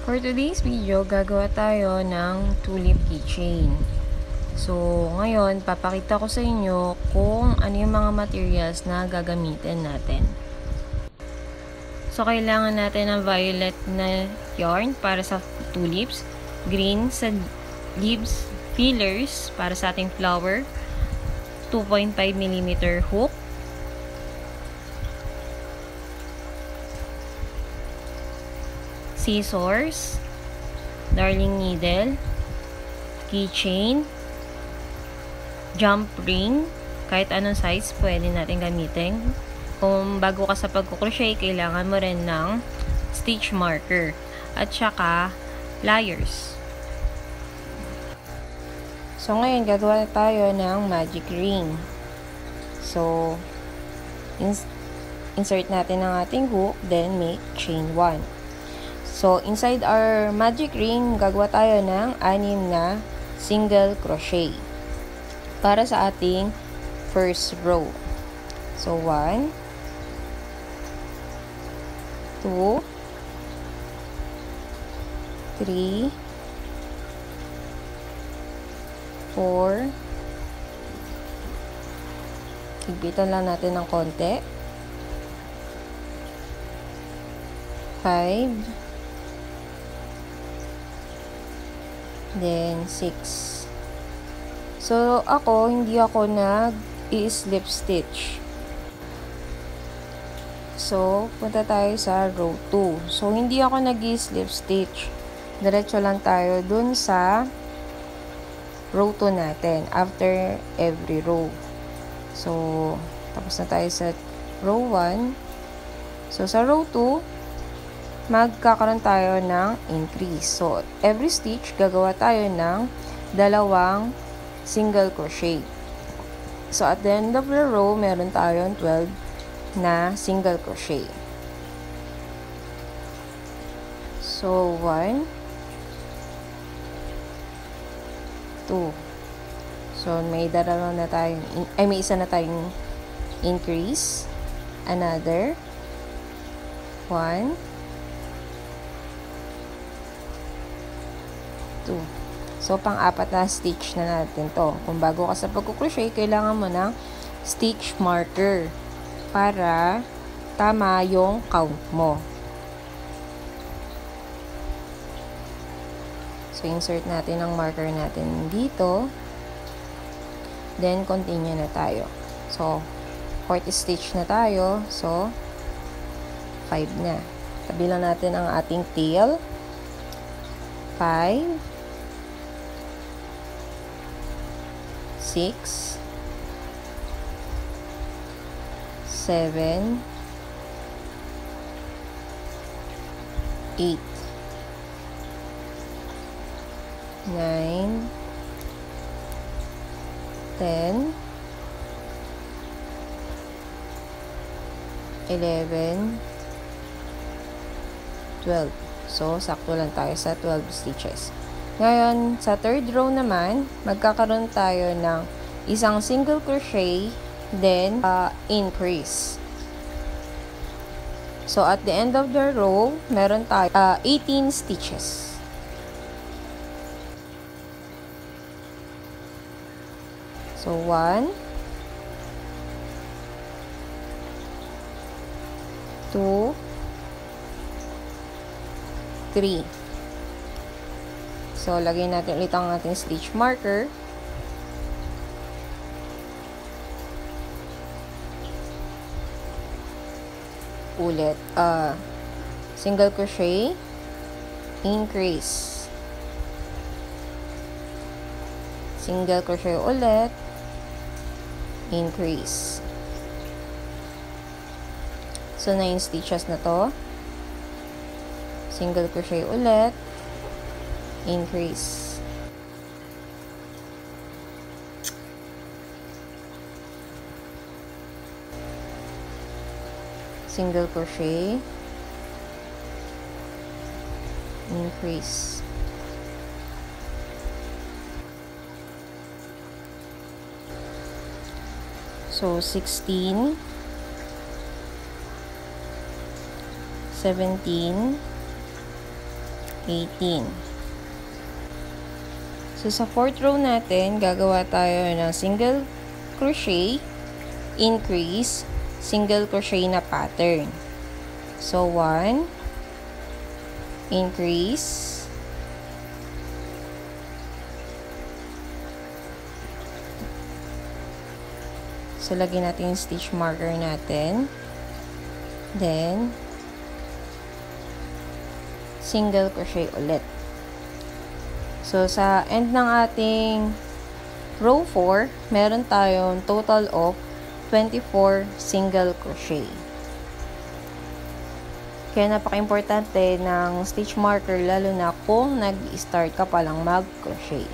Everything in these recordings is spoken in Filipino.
For today's video, gagawa tayo ng tulip keychain. So, ngayon, papakita ko sa inyo kung ano yung mga materials na gagamitin natin. So, kailangan natin ng violet na yarn para sa tulips, green sa leaves, fillers para sa ating flower, 2.5mm hook, scissors, darning needle, keychain, jump ring, kahit anong size pwede natin gamitin. Kung bago ka sa pagkukrochet, kailangan mo rin ng stitch marker at saka pliers. So ngayon gagawa tayo ng magic ring. So insert natin ang ating hook, then make chain 1. So, inside our magic ring, gagawa tayo ng 6 na single crochet para sa ating first row. So, 1, 2, 3, 4, higpitan lang natin ng konti, 5, then 6. So, hindi ako nag-i-slip stitch. So, punta tayo sa row 2. So, hindi ako nag-i-slip stitch. Diretso lang tayo dun sa row 2 natin after every row. So, tapos na tayo sa row 1. So, sa row 2, magkakaroon tayo ng increase. So, every stitch, gagawa tayo ng 2 single crochet. So, at the end of the row, meron tayong 12 na single crochet. So, 1, 2. So, may dalawa na tayong, may isa na tayong increase. Another 1, 2. So, pang-apat na stitch na natin to. Kung bago ka sa pagkukrochet, kailangan mo ng stitch marker para tama yung count mo. So, insert natin ang marker natin dito. Then, continue na tayo. So, 4th stitch na tayo. So, 5 na. Tabi lang natin ang ating tail. 5, 6, 7, 8, 9, 10, 11, 12. So, sakto lang tayo sa 12 stitches. Ngayon, sa third row naman, magkakaroon tayo ng isang single crochet, then increase. So, at the end of the row, meron tayo 18 stitches. So, 1, 2, 3. So, lagay natin ulit ang ating stitch marker. Ulit. Single crochet, increase. Single crochet ulit, increase. So, 9 stitches na to. Single crochet ulit, increase. Single crochet, increase. So, 16, 17, 18. So, sa 4th row natin, gagawa tayo ng single crochet, increase, single crochet na pattern. So, 1, increase, so lagyan natin yung stitch marker natin, then single crochet ulit. So, sa end ng ating row 4, meron tayong total of 24 single crochet. Kaya napaka-importante ng stitch marker, lalo na kung nag-start ka pa lang mag-crochet.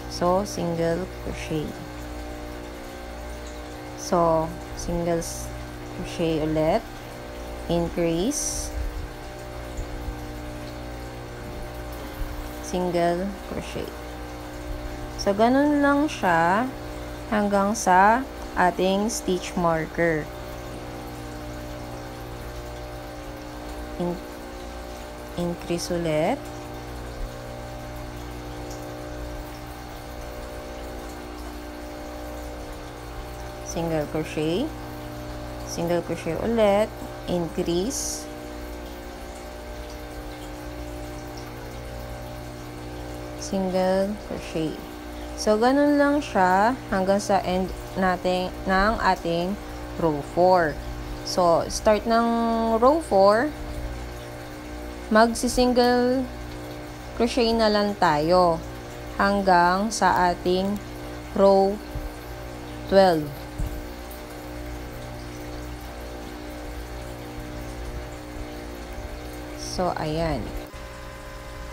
So, single crochet. So, single crochet ulit, increase, single crochet. So, ganun lang siya hanggang sa ating stitch marker. Increase ulit. Single crochet. Single crochet ulit. Increase. Single crochet. So, ganun lang siya hanggang sa end natin ng ating row 4. So, start ng row 4, magsi-single crochet na lang tayo hanggang sa ating row 12. So, ayan.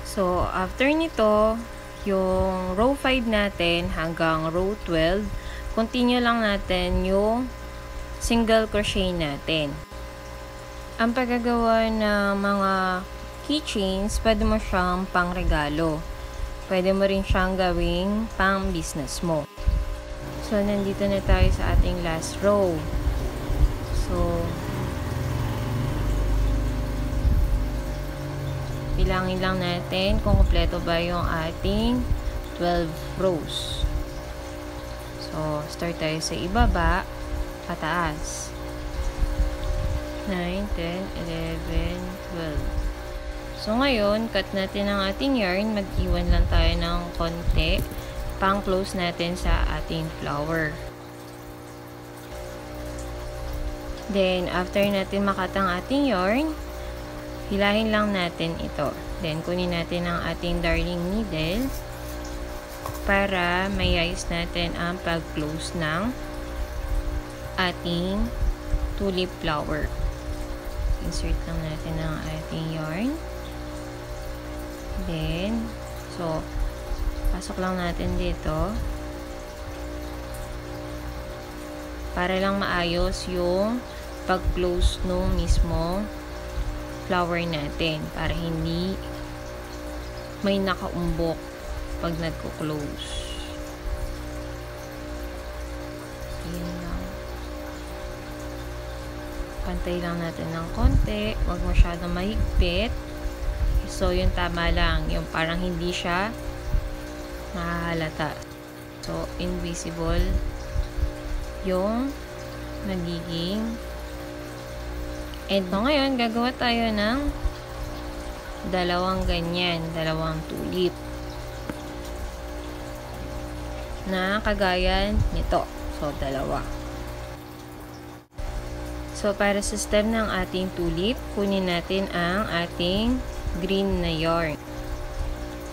So, after nito, yung row 5 natin hanggang row 12, continue lang natin yung single crochet natin. Ang paggagawa ng mga keychains, pwede mo siyang pangregalo. Pwede mo rin siyang gawing pang business mo. So, nandito na tayo sa ating last row. So, bilangin lang natin kung kumpleto ba yung ating 12 rows. So, start tayo sa ibaba, pataas. 9, 10, 11, 12. So, ngayon, cut natin ang ating yarn. Mag-iwan lang tayo ng konti pang close natin sa ating flower. Then, after natin makat ang ating yarn, hilahin lang natin ito. Then, kunin natin ang ating darning needle para mayayos natin ang pag-close ng ating tulip flower. Insert lang natin ang ating yarn. Then, so, pasok lang natin dito para lang maayos yung pag-close nung mismo flower natin, para hindi may nakaumbok pag nagko-close. Ayan lang. Pantay lang natin ng konti, huwag masyadong mahigpit. So, yung tama lang, yung parang hindi siya mahahalata. So, invisible yung magiging end. So, ngayon, gagawa tayo ng dalawang ganyan, dalawang tulip na kagaya nito. So, dalawa. So, para sa stem ng ating tulip, kunin natin ang ating green na yarn.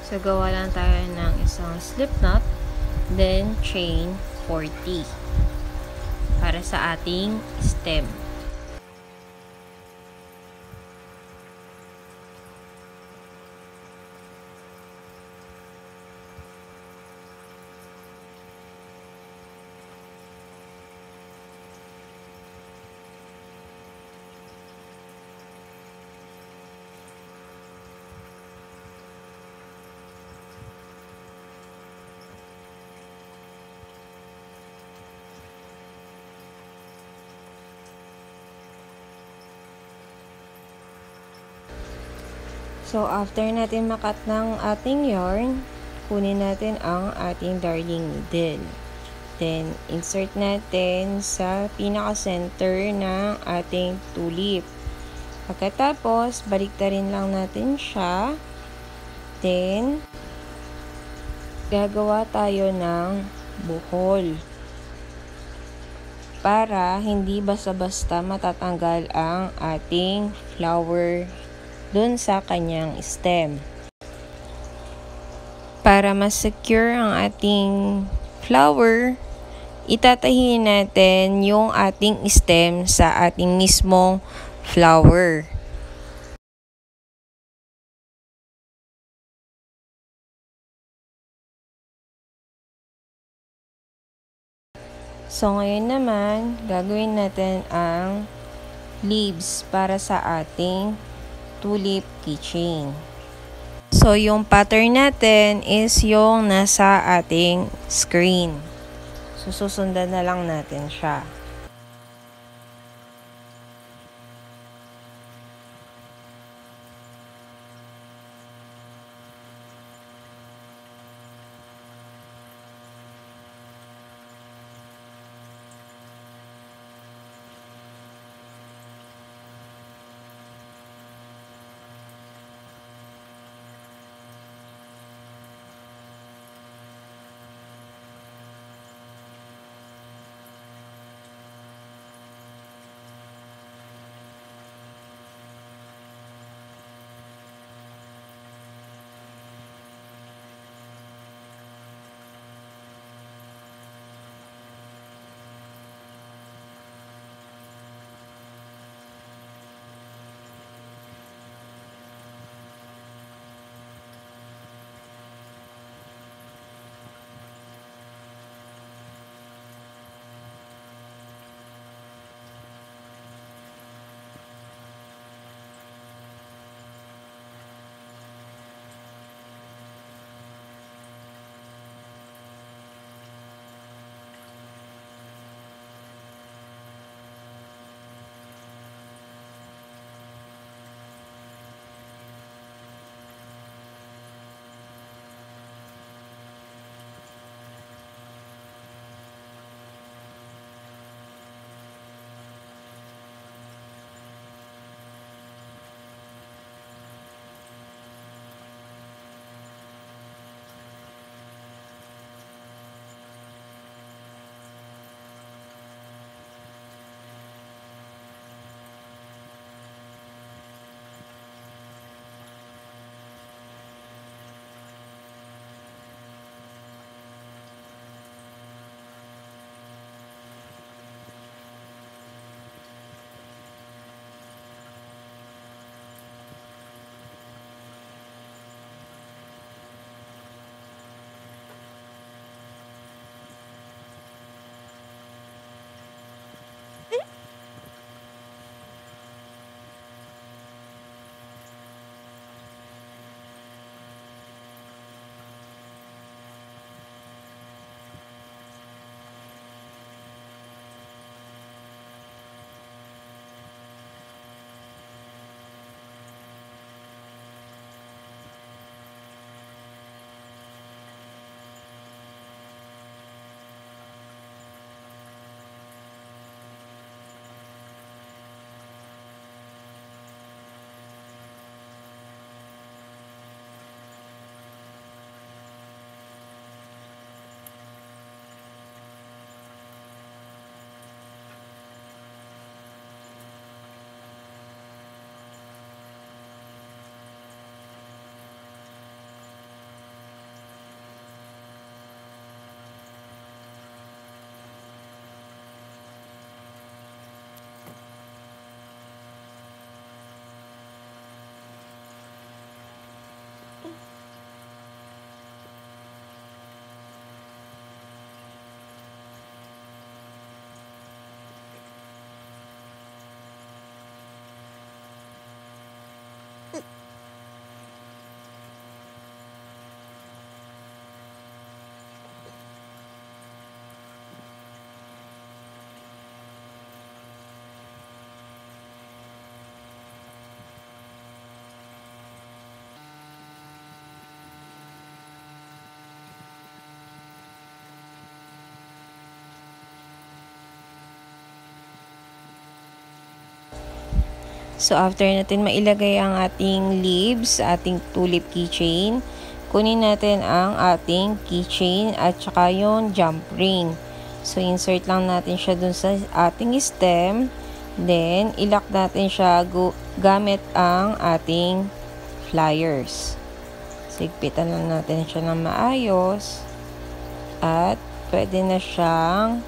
So, gawa lang tayo ng isang slip knot, then chain 40 para sa ating stem. So, after natin makat ng ating yarn, kunin natin ang ating darning needle. Then, insert natin sa pinaka-center ng ating tulip. Pagkatapos, baliktarin lang natin siya. Then, gagawa tayo ng buhol para hindi basta-basta matatanggal ang ating flower dun sa kanyang stem. Para mas secure ang ating flower, itatahin natin yung ating stem sa ating mismong flower. So, ngayon naman, gagawin natin ang leaves para sa ating tulip keychain. So, yung pattern natin is yung nasa ating screen. So, susundan na lang natin siya. So, after natin mailagay ang ating leaves sa ating tulip keychain, kunin natin ang ating keychain at saka yung jump ring. So, insert lang natin siya dun sa ating stem. Then, ilock natin siya gamit ang ating flyers. Sigpitan lang natin siya ng maayos. At, pwede na siyang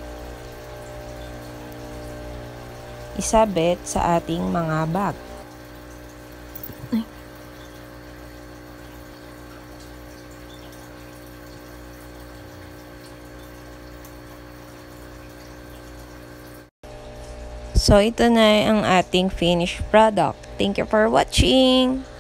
isabit sa ating mga bag. So, ito na ang ating finished product. Thank you for watching!